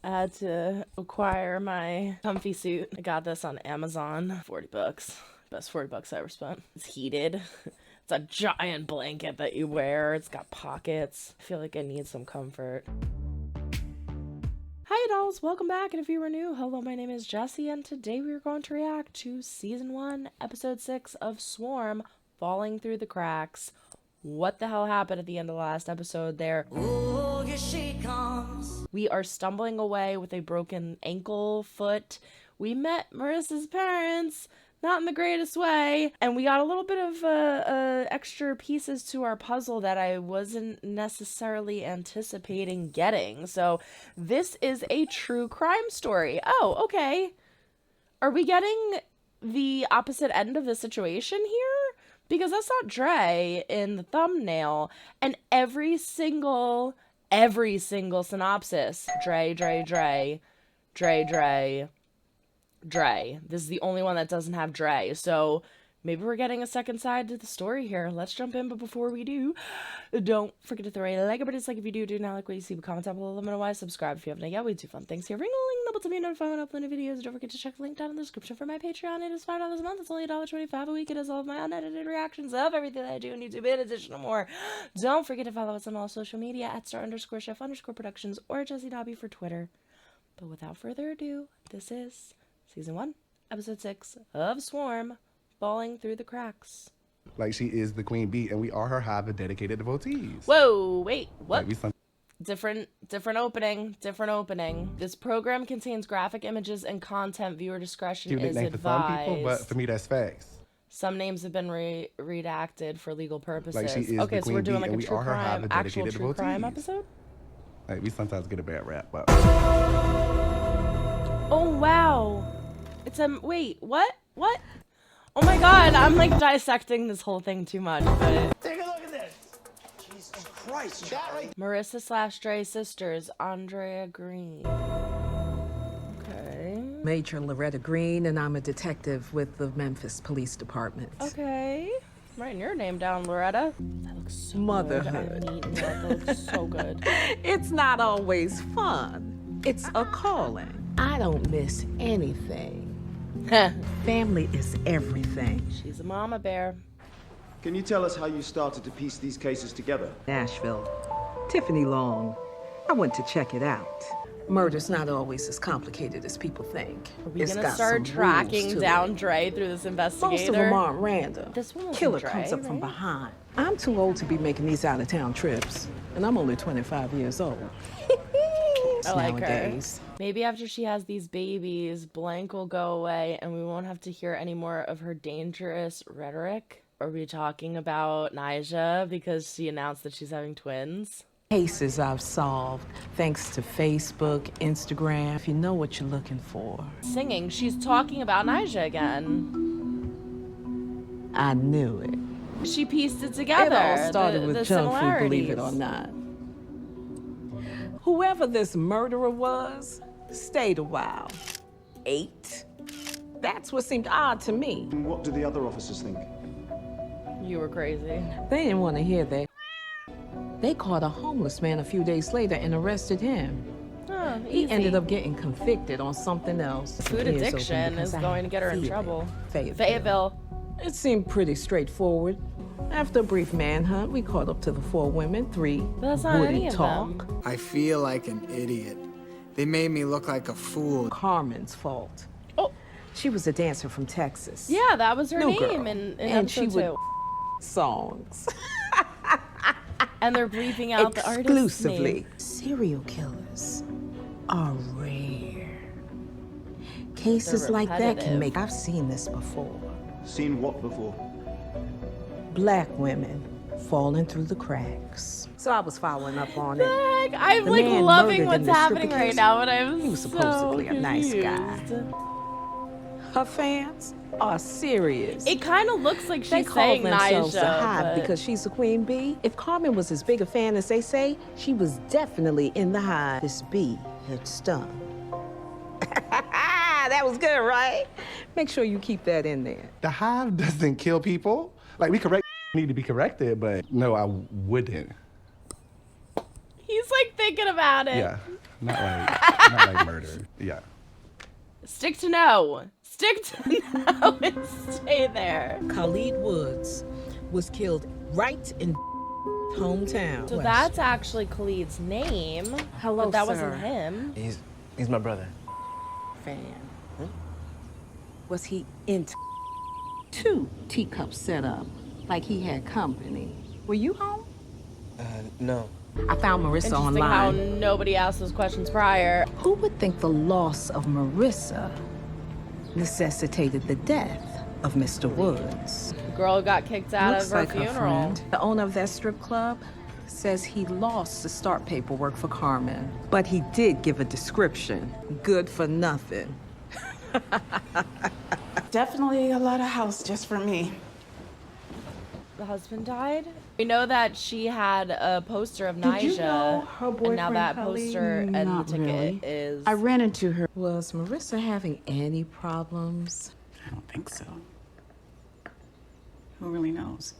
I had to acquire my comfy suit. I got this on Amazon. $40. Best $40 I ever spent. It's heated. It's a giant blanket that you wear. It's got pockets. I feel like I need some comfort. Hi dolls, welcome back, and if you were new, hello, my name is Jessie, and today we are going to react to Season 1, Episode 6 of Swarm, Falling Through the Cracks. What the hell happened at the end of the last episode there? Oh, here she comes. We are stumbling away with a broken ankle, foot. We met Marissa's parents, not in the greatest way, and we got a little bit of extra pieces to our puzzle that I wasn't necessarily anticipating getting. So this is a true crime story. Oh, okay. Are we getting the opposite end of the situation here? Because that's not Dre in the thumbnail, and every single synopsis, Dre. This is the only one that doesn't have Dre, so maybe we're getting a second side to the story here. Let's jump in, but before we do, don't forget to throw a like, but it's like if you do not like what you see, comment down below, let me know why, subscribe if you haven't yet. We do fun things here. Ring a ling, double to be notified when I upload new videos. Don't forget to check the link down in the description for my Patreon. It is $5 a month. It's only $1.25 a week. It has all of my unedited reactions of everything that I do on YouTube, in addition to more. Don't forget to follow us on all social media at @star_chef_productions or Jessie Dobbie for Twitter. But without further ado, this is Season 1, Episode 6 of Swarm, Falling Through the Cracks. Like, she is the queen bee, and we are her hive of dedicated devotees. Whoa, wait, what? Like Different opening. This program contains graphic images and content. Viewer discretion is advised. For some people, but for me, that's facts. Some names have been redacted for legal purposes. Like, she is okay, the so we're queen doing bee, like and a we true are her hive crime, of actual dedicated true crime devotees. episode? Like, we sometimes get a bad rap, but... Oh, wow. It's a... Wait, what? What? Oh my god, I'm like dissecting this whole thing too much, but... Take a look at this. Jesus Christ, that right? Marissa/Dre sisters, Andrea Green. Okay. Major Loretta Green, and I'm a detective with the Memphis Police Department. Okay. I'm writing your name down, Loretta. That looks so Motherhood. good. I'm eating that. That looks so good. It's not always fun. It's a calling. I don't miss anything. Family is everything. She's a mama bear. Can you tell us how you started to piece these cases together? Nashville. Tiffany Long. I went to check it out. Murder's not always as complicated as people think. Are we It's gonna got start some tracking rules to down it. Dre through this investigator? Most of them aren't random. This one wasn't Killer Dre, comes up from right? behind. I'm too old to be making these out-of-town trips, and I'm only 25 years old. I like Nowadays. her. Maybe after she has these babies, blank will go away and we won't have to hear any more of her dangerous rhetoric. Are we talking about Nyjah because she announced that she's having twins? Cases I've solved thanks to Facebook, Instagram, if you know what you're looking for. Singing, she's talking about Nyjah again. I knew it. She pieced it together. It all started the with junk food, believe it or similarities. not. Whoever this murderer was, stayed a while. 8. That's what seemed odd to me. And what do the other officers think? You were crazy. They didn't want to hear that. They caught a homeless man a few days later and arrested him. Oh, He easy. ended up getting convicted on something else. Food Ears addiction open is because I going to get her in feel it. trouble. Fayetteville. It seemed pretty straightforward. After a brief manhunt, we caught up to the 4 women, 3 But that's not wouldn't any of talk. them. I feel like an idiot. They made me look like a fool. Carmen's fault. Oh. She was a dancer from Texas. Yeah, that was her New name girl. in And she episode 2. would songs. And they're bleeping out the artist's Exclusively. name. Serial killers are rare. Cases They're like that repetitive. can make... I've seen this before. Seen what before? Black women falling through the cracks. So I was following up on it. Heck, I'm The like man loving murdered in what's the happening stripper right case, now, but I'm he was so supposedly a nice guy. confused. Her fans are serious. It kind of looks like They she's call saying themselves Nyjah, the Hive but because she's a queen bee. If Carmen was as big a fan as they say, she was definitely in the hive. This bee had stung. That was good, right? Make sure you keep that in there. The hive doesn't kill people. Like, we need to be corrected, but no, I wouldn't. he's like thinking about it. Yeah. not like murder. Yeah. Stick to no. Stick to no and stay there. Khalid Woods was killed right in hometown. So that's actually Khalid's name. Hello, but that sir. wasn't him. He's my brother. Fan. Was he into 2 teacups set up, like he had company? Were you home? No. I found Marissa Interesting how online. nobody asked those questions prior. Who would think the loss of Marissa necessitated the death of Mr. Woods? The girl got kicked out Looks of her like her funeral. friend. The owner of that strip club says he lost the start paperwork for Carmen, but he did give a description. Good for nothing. Definitely a lot of house just for me. The husband died. We know that she had a poster of Did you Nyjah, know her and now boyfriend, that Khalid? poster and the Not ticket really. is. I ran into her. Was Marissa having any problems? I don't think so. Who really knows?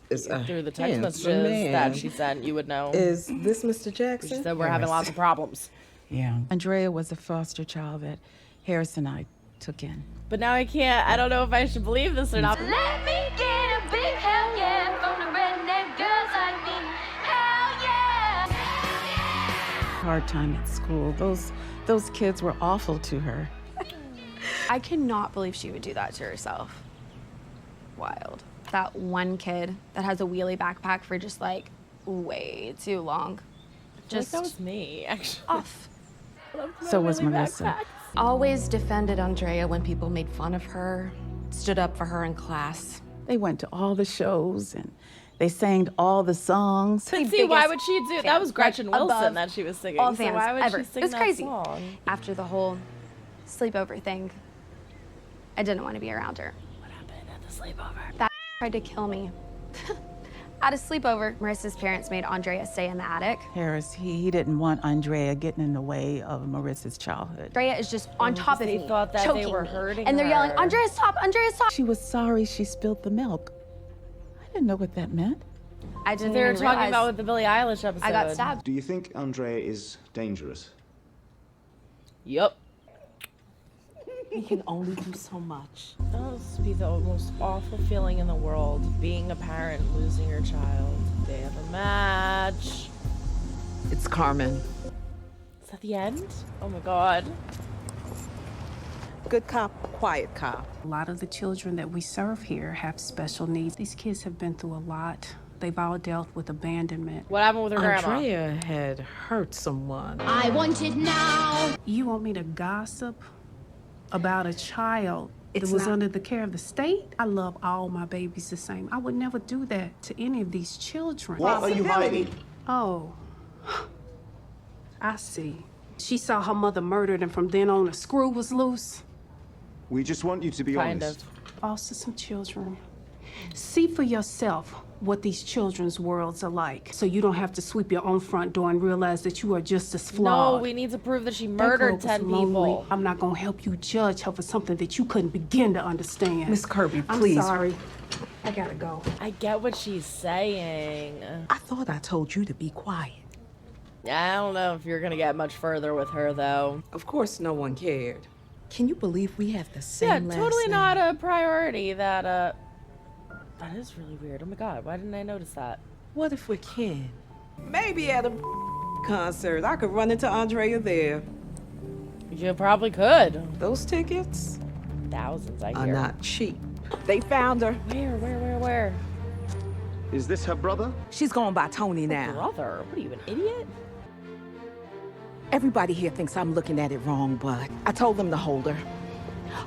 Through the text messages that she sent, you would know. Is this Mr. She Jackson? said we're having lots of problems. Yeah. Andrea was a foster child that Harris and I took in. But now I can't. I don't know if I should believe this or not. Let me get a big hell yeah from the redneck girls like me. Hell yeah! Hard time at school. Those kids were awful to her. I cannot believe she would do that to herself. Wild. That one kid that has a wheelie backpack for just like way too long. Just that was me, actually. Off. So was Marissa. Always defended Andrea when people made fun of her, stood up for her in class. They went to all the shows and they sang all the songs. But see, why would she do that? Was Gretchen Like, Wilson above that she was singing. all So fans why would ever. she sing It was that crazy. song? After the whole sleepover thing, I didn't want to be around her. What happened at the sleepover? That tried to kill me. At a sleepover, Marissa's parents made Andrea stay in the attic. Harris, he didn't want Andrea getting in the way of Marissa's childhood. Andrea is just on top of they me, thought that they choking were me. hurting And they're yelling, her. Andrea, stop, Andrea, stop. She was sorry she spilled the milk. I didn't know what that meant. I didn't They were even talking realize about with the Billie Eilish episode. I got stabbed. Do you think Andrea is dangerous? Yup. We can only do so much. That must be the most awful feeling in the world. Being a parent, losing your child. They have a match. It's Carmen. Is that the end? Oh my god. Good cop, quiet cop. A lot of the children that we serve here have special needs. These kids have been through a lot. They've all dealt with abandonment. What happened with her grandma? Andrea had hurt someone. I want it now. You want me to gossip about a child It's that was not- under the care of the state? I love all my babies the same. I would never do that to any of these children. What are you hiding? Oh, I see. She saw her mother murdered, and from then on, a screw was loose. We just want you to be Kind honest. Foster some children. See for yourself what these children's worlds are like, so you don't have to sweep your own front door and realize that you are just as flawed. No, we need to prove that she That girl murdered was 10 lonely. people. I'm not gonna help you judge her for something that you couldn't begin to understand. Miss Kirby, I'm please. sorry. I gotta go. I get what she's saying. I thought I told you to be quiet. I don't know if you're gonna get much further with her, though. Of course no one cared. Can you believe we have the same Yeah, last totally name? not a priority. That is really weird. Oh my god, why didn't I notice that? What if we're kin? Maybe at a concert. I could run into Andrea there. You probably could. Those tickets Thousands, I are hear. not cheap. They found her. Where? Is this her brother? She's going by Tony now. Brother, what are you, an idiot? Everybody here thinks I'm looking at it wrong, but I told them to hold her.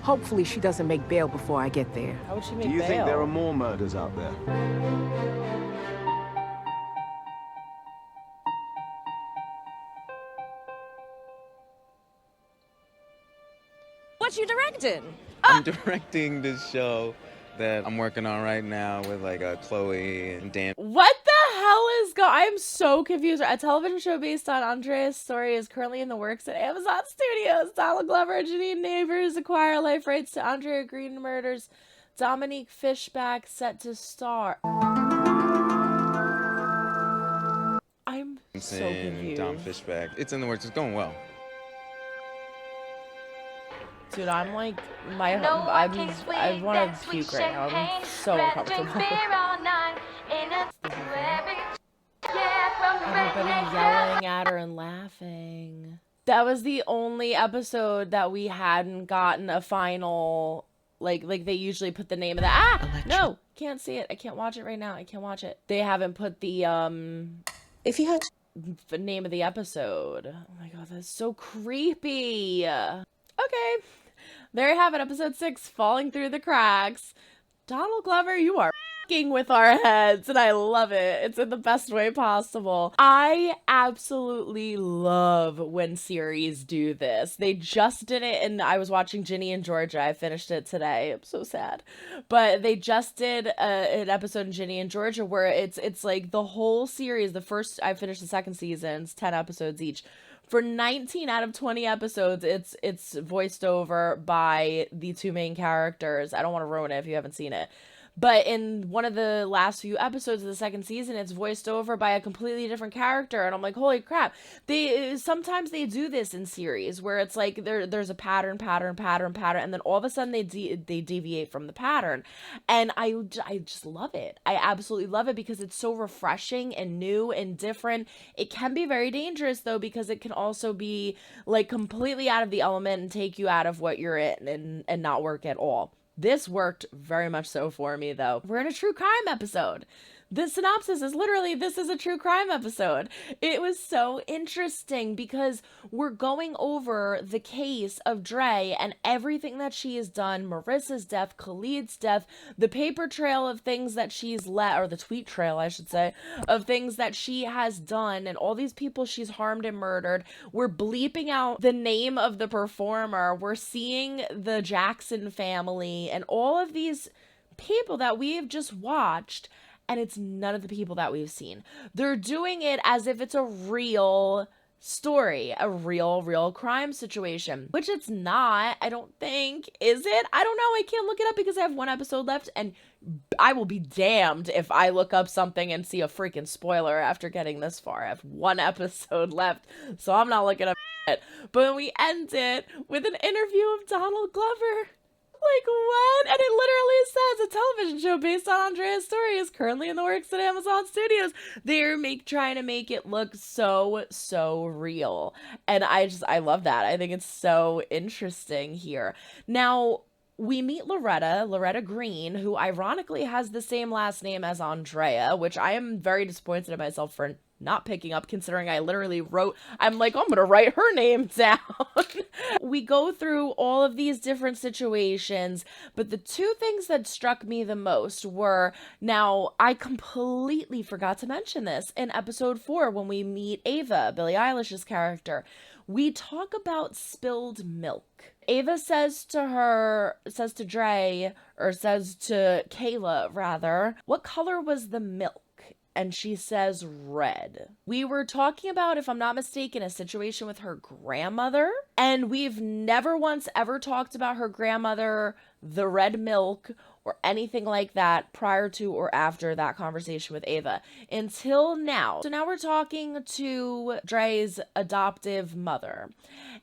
Hopefully she doesn't make bail before I get there. How would she Do make you bail? think there are more murders out there? What you directing? I'm directing this show that I'm working on right now with like Chloe and Dan. What the hell is I am so confused. A television show based on Andrea's story is currently in the works at Amazon Studios. Donald Glover and Janine Neighbors acquire life rights to Andrea Green murders. Dominique Fishback set to star. I'm and Tom confused. Fishback. It's in the works. It's going well. Dude, I'm like, I want to puke right now. I'm so uncomfortable. Everybody yelling at her and laughing. That was the only episode that we hadn't gotten a final, like they usually put the name of the, no, can't see it. I can't watch it right now. I can't watch it. They haven't put the, If you had the name of the episode. Oh my god, that's so creepy. Okay. There you have it, episode 6, Falling Through the Cracks. Donald Glover, you are f***ing with our heads, and I love it. It's in the best way possible. I absolutely love when series do this. They just did it, and I was watching Ginny and Georgia. I finished it today. I'm so sad. But they just did an episode in Ginny and Georgia where it's like the whole series. I finished the second season. It's 10 episodes each. For 19 out of 20 episodes, it's voiced over by the two main characters. I don't want to ruin it if you haven't seen it. But in one of the last few episodes of the second season, it's voiced over by a completely different character. And I'm like, holy crap. Sometimes they do this in series where it's like there's a pattern, and then all of a sudden they deviate from the pattern. And I just love it. I absolutely love it because it's so refreshing and new and different. It can be very dangerous though, because it can also be like completely out of the element and take you out of what you're in and not work at all. This worked very much so for me, though. We're in a true crime episode. The synopsis is literally, this is a true crime episode. It was so interesting because we're going over the case of Dre and everything that she has done, Marissa's death, Khalid's death, the paper trail of things that she's or the tweet trail, I should say, of things that she has done and all these people she's harmed and murdered. We're bleeping out the name of the performer. We're seeing the Jackson family and all of these people that we have just watched, and it's none of the people that we've seen. They're doing it as if it's a real story, a real crime situation, which it's not, I don't think. Is it? I don't know. I can't look it up because I have one episode left, and I will be damned if I look up something and see a freaking spoiler after getting this far. I have one episode left, so I'm not looking up it. But we end it with an interview of Donald Glover. Like, what? And it literally says a television show based on Andrea's story is currently in the works at Amazon Studios. They're trying to make it look so real. And I love that. I think it's so interesting here. Now, we meet Loretta Green, who ironically has the same last name as Andrea, which I am very disappointed in myself for not picking up, considering I literally I'm like, oh, I'm gonna write her name down. We go through all of these different situations, but the two things that struck me the most were, now I completely forgot to mention this in episode 4 when we meet Ava, Billie Eilish's character. We talk about spilled milk. Ava says to Dre, or says to Kayla rather, what color was the milk? And she says red. We were talking about, if I'm not mistaken, a situation with her grandmother. And we've never once ever talked about her grandmother, the red milk, or anything like that prior to or after that conversation with Ava. Until now. So now we're talking to Dre's adoptive mother.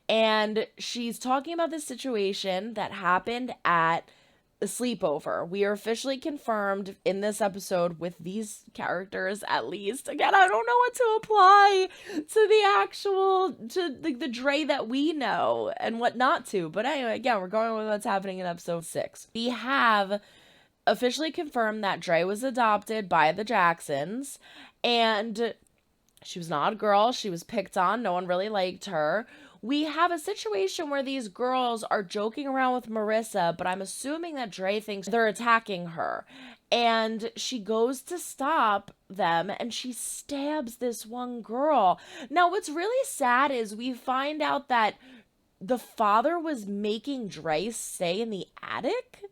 And she's talking about this situation that happened at a sleepover. We are officially confirmed in this episode with these characters, at least. Again, I don't know what to apply to the Dre that we know and what not to. But anyway, again, we're going with what's happening in episode 6. We have officially confirmed that Dre was adopted by the Jacksons, and she was not a girl. She was picked on. No one really liked her. We have a situation where these girls are joking around with Marissa, but I'm assuming that Dre thinks they're attacking her. And she goes to stop them and she stabs this one girl. Now, what's really sad is we find out that the father was making Dre stay in the attic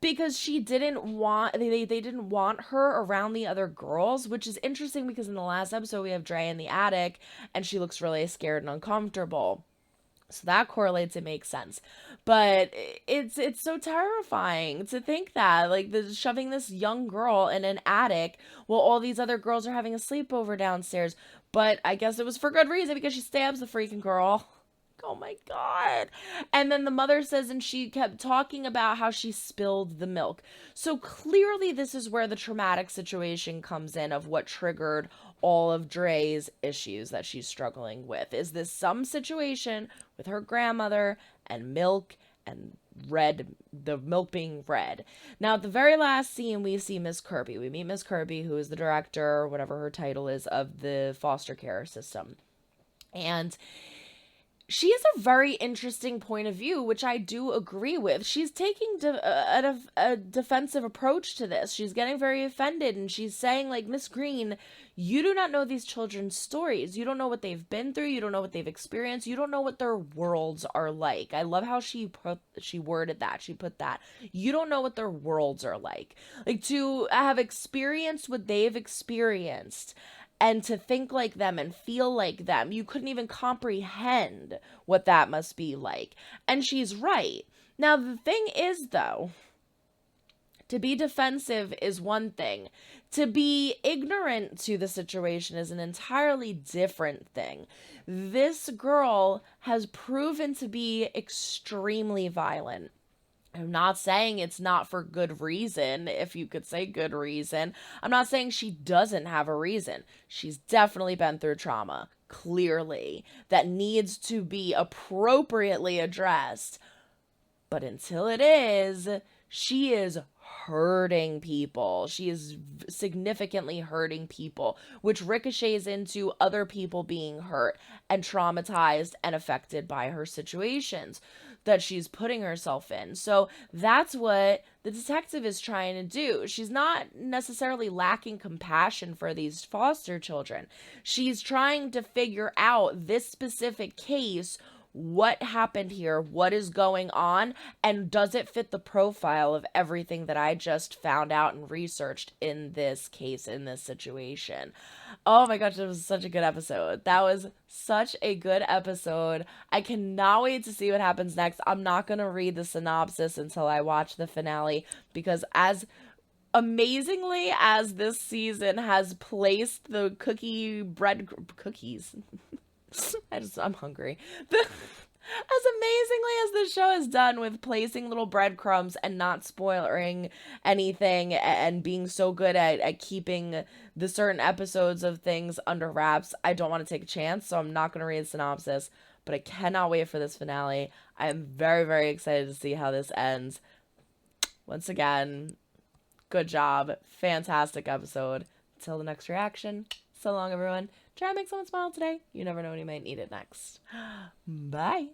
because they didn't want her around the other girls, which is interesting because in the last episode we have Dre in the attic and she looks really scared and uncomfortable. So that correlates, it makes sense. But it's so terrifying to think that, like, shoving this young girl in an attic while all these other girls are having a sleepover downstairs. But I guess it was for good reason because she stabs the freaking girl. Oh my God. And then the mother says, and she kept talking about how she spilled the milk. So clearly this is where the traumatic situation comes in of what triggered all of Dre's issues that she's struggling with. Is this some situation with her grandmother and milk and the milk being red? Now, at the very last scene, we see Miss Kirby. We meet Miss Kirby, who is the director, or whatever her title is, of the foster care system. And she has a very interesting point of view, which I do agree with. She's taking a defensive approach to this. She's getting very offended, and she's saying, like, Miss Green, you do not know these children's stories. You don't know what they've been through. You don't know what they've experienced. You don't know what their worlds are like. I love how she worded that. She put that. You don't know what their worlds are like. Like, to have experienced what they've experienced and to think like them and feel like them, you couldn't even comprehend what that must be like. And she's right. Now, the thing is, though, to be defensive is one thing. To be ignorant to the situation is an entirely different thing. This girl has proven to be extremely violent. I'm not saying it's not for good reason, if you could say good reason. I'm not saying she doesn't have a reason. She's definitely been through trauma, clearly, that needs to be appropriately addressed. But until it is, she is hurting people. She is significantly hurting people, which ricochets into other people being hurt and traumatized and affected by her situations that she's putting herself in. So that's what the detective is trying to do. She's not necessarily lacking compassion for these foster children. She's trying to figure out this specific case, what happened here, what is going on, and does it fit the profile of everything that I just found out and researched in this case, in this situation. Oh my gosh, it was such a good episode. That was such a good episode. I cannot wait to see what happens next. I'm not going to read the synopsis until I watch the finale, because as amazingly as this season has placed the cookies I'm hungry. As amazingly as this show is done with placing little breadcrumbs and not spoiling anything and being so good at keeping the certain episodes of things under wraps, I don't want to take a chance, so I'm not going to read the synopsis, but I cannot wait for this finale. I am very, very excited to see how this ends. Once again, good job. Fantastic episode. Until the next reaction, so long, everyone. Try to make someone smile today. You never know when you might need it next. Bye.